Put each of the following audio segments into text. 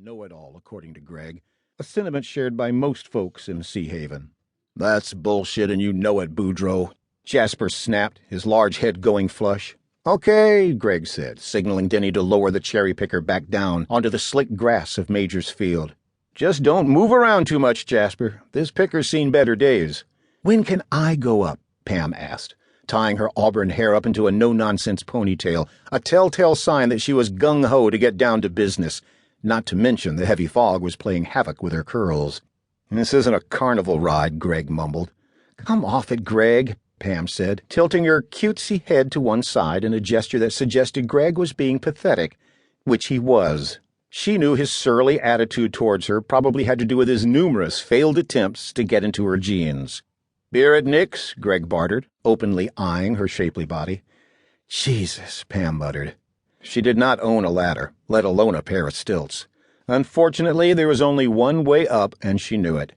know-it-all, according to Greg, a sentiment shared by most folks in Sea Haven. "That's bullshit, and you know it, Boudreaux," Jasper snapped, his large head going flush. "Okay," Greg said, signaling Denny to lower the cherry picker back down onto the slick grass of Major's Field. "Just don't move around too much, Jasper. This picker's seen better days." "When can I go up?" Pam asked, tying her auburn hair up into a no-nonsense ponytail, a telltale sign that she was gung-ho to get down to business, not to mention the heavy fog was playing havoc with her curls. "This isn't a carnival ride," Greg mumbled. "Come off it, Greg," Pam said, tilting her cutesy head to one side in a gesture that suggested Greg was being pathetic, which he was. She knew his surly attitude towards her probably had to do with his numerous failed attempts to get into her jeans. "Beer at Nick's?" Greg bartered, openly eyeing her shapely body. "Jesus," Pam muttered. She did not own a ladder, let alone a pair of stilts. Unfortunately, there was only one way up, and she knew it.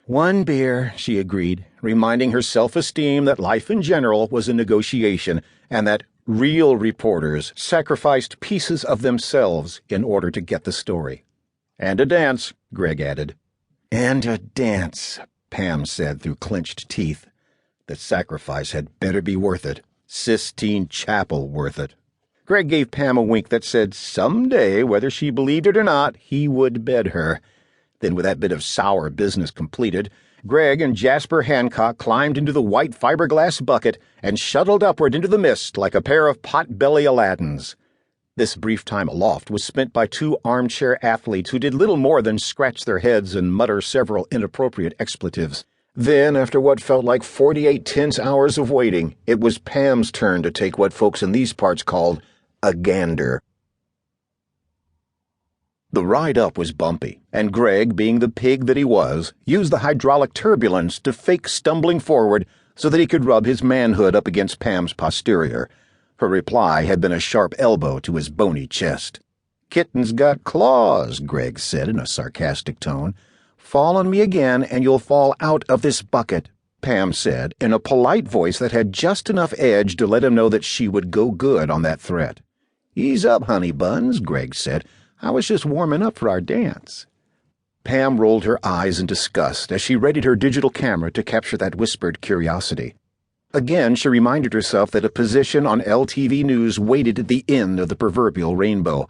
"One beer," she agreed, reminding her self-esteem that life in general was a negotiation, and that real reporters sacrificed pieces of themselves in order to get the story. "And a dance," Greg added. "And a dance," Pam said through clenched teeth. The sacrifice had better be worth it. Sistine Chapel worth it. Greg gave Pam a wink that said someday, whether she believed it or not, he would bed her. Then, with that bit of sour business completed, Greg and Jasper Hancock climbed into the white fiberglass bucket and shuttled upward into the mist like a pair of pot-belly Aladdins. This brief time aloft was spent by two armchair athletes who did little more than scratch their heads and mutter several inappropriate expletives. Then, after what felt like 48 tense hours of waiting, it was Pam's turn to take what folks in these parts called a gander. The ride up was bumpy, and Greg, being the pig that he was, used the hydraulic turbulence to fake stumbling forward so that he could rub his manhood up against Pam's posterior. Her reply had been a sharp elbow to his bony chest. "Kitten's got claws," Greg said in a sarcastic tone. "Fall on me again, and you'll fall out of this bucket," Pam said, in a polite voice that had just enough edge to let him know that she would go good on that threat. "Ease up, honey buns," Greg said. "I was just warming up for our dance." Pam rolled her eyes in disgust as she readied her digital camera to capture that whispered curiosity. Again, she reminded herself that a position on LTV News waited at the end of the proverbial rainbow.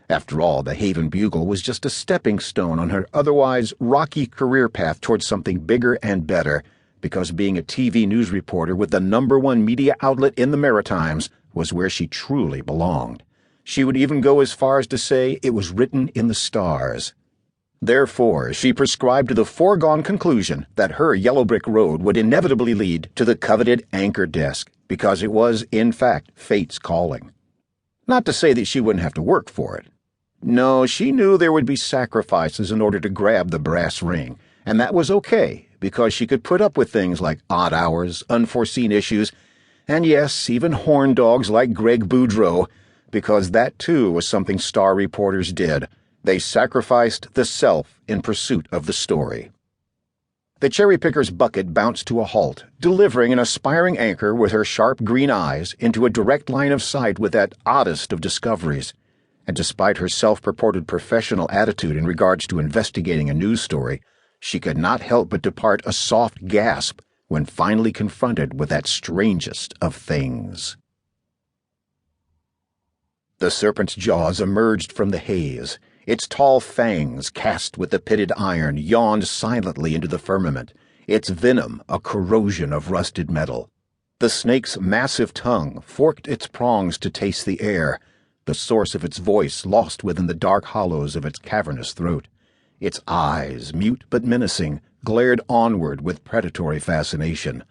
After all, the Haven Bugle was just a stepping stone on her otherwise rocky career path towards something bigger and better, because being a TV news reporter with the #1 media outlet in the Maritimes was where she truly belonged. She would even go as far as to say it was written in the stars. Therefore, she prescribed to the foregone conclusion that her yellow brick road would inevitably lead to the coveted anchor desk, because it was, in fact, fate's calling. Not to say that she wouldn't have to work for it. No, she knew there would be sacrifices in order to grab the brass ring, and that was okay, because she could put up with things like odd hours, unforeseen issues, and yes, even horn dogs like Greg Boudreaux, because that too was something star reporters did. They sacrificed the self in pursuit of the story. The cherry picker's bucket bounced to a halt, delivering an aspiring anchor with her sharp green eyes into a direct line of sight with that oddest of discoveries. And despite her self-purported professional attitude in regards to investigating a news story, she could not help but depart a soft gasp when finally confronted with that strangest of things. The serpent's jaws emerged from the haze. Its tall fangs, cast with the pitted iron, yawned silently into the firmament, its venom a corrosion of rusted metal. The snake's massive tongue forked its prongs to taste the air, the source of its voice lost within the dark hollows of its cavernous throat. Its eyes, mute but menacing, glared onward with predatory fascination.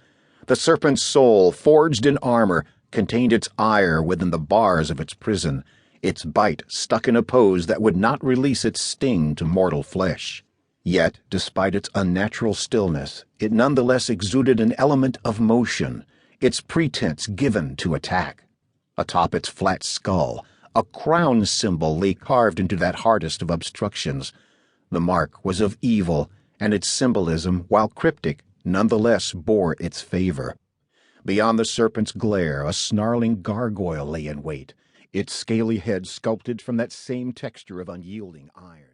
The serpent's soul, forged in armor, contained its ire within the bars of its prison, its bite stuck in a pose that would not release its sting to mortal flesh. Yet, despite its unnatural stillness, it nonetheless exuded an element of motion, its pretense given to attack. Atop its flat skull, a crown symbol lay carved into that hardest of obstructions. The mark was of evil, and its symbolism, while cryptic, nonetheless bore its favor. Beyond the serpent's glare, a snarling gargoyle lay in wait, its scaly head sculpted from that same texture of unyielding iron.